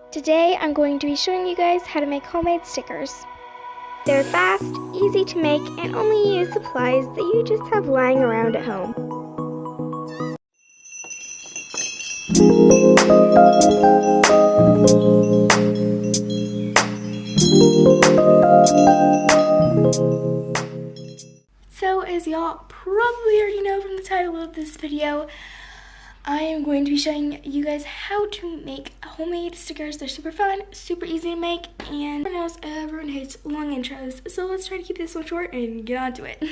Today I'm going to be showing you guys how to make homemade stickers. They're fast, easy to make, and only use supplies that you just have lying around at home. So as y'all probably already know from the title of this video, I am going to be showing you guys how to make homemade stickers. They're super fun, super easy to make, and everyone hates long intros. So let's try to keep this one short and get on to it.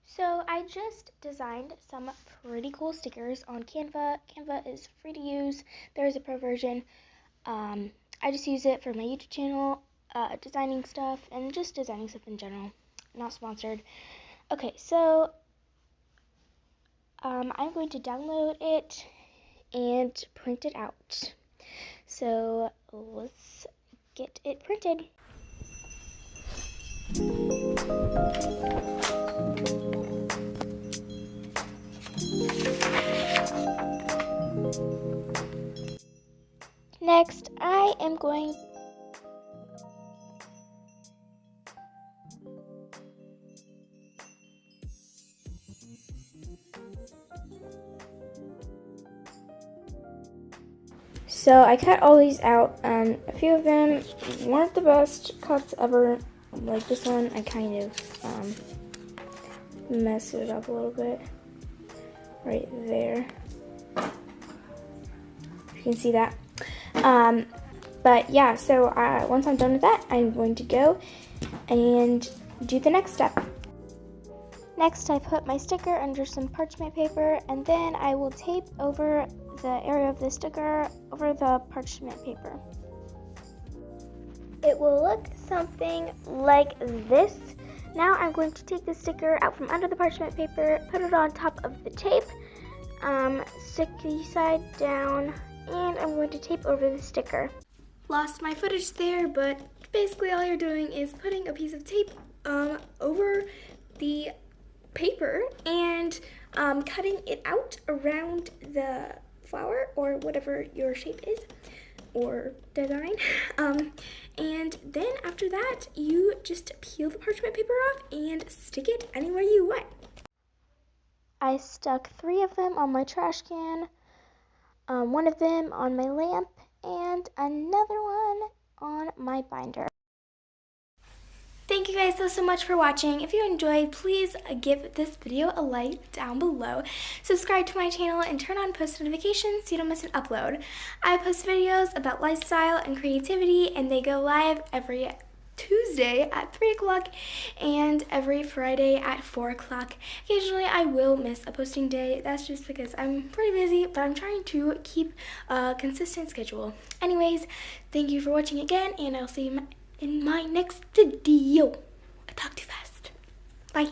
So I just designed some pretty cool stickers on Canva. Canva is free to use. There is a pro version. I just use it for my YouTube channel, designing stuff, and just designing stuff in general. Not sponsored. Okay, so I'm going to download it and print it out. So let's get it printed. Next, I am going So I cut all these out. A few of them weren't the best cuts ever. Like this one, I kind of messed it up a little bit right there. You can see that. But yeah, so once I'm done with that, I'm going to go and do the next step. Next, I put my sticker under some parchment paper, and then I will tape over the area of the sticker over the parchment paper. It will look something like this. Now I'm going to take the sticker out from under the parchment paper, put it on top of the tape, sticky side down, and I'm going to tape over the sticker. Lost my footage there, but basically all you're doing is putting a piece of tape over the paper and cutting it out around the flower or whatever your shape is or design, and then after that you just peel the parchment paper off and stick it anywhere you want. I stuck 3 of them on my trash can, 1 of them on my lamp, and another one on my binder. Thank you guys so much for watching. If you enjoyed, please give this video a like down below. Subscribe to my channel and turn on post notifications so you don't miss an upload. I post videos about lifestyle and creativity, and they go live every Tuesday at 3 o'clock and every Friday at 4 o'clock. Occasionally I will miss a posting day. That's just because I'm pretty busy, but I'm trying to keep a consistent schedule. Anyways, thank you for watching again, and I'll see you in my next video. I talk too fast. Bye.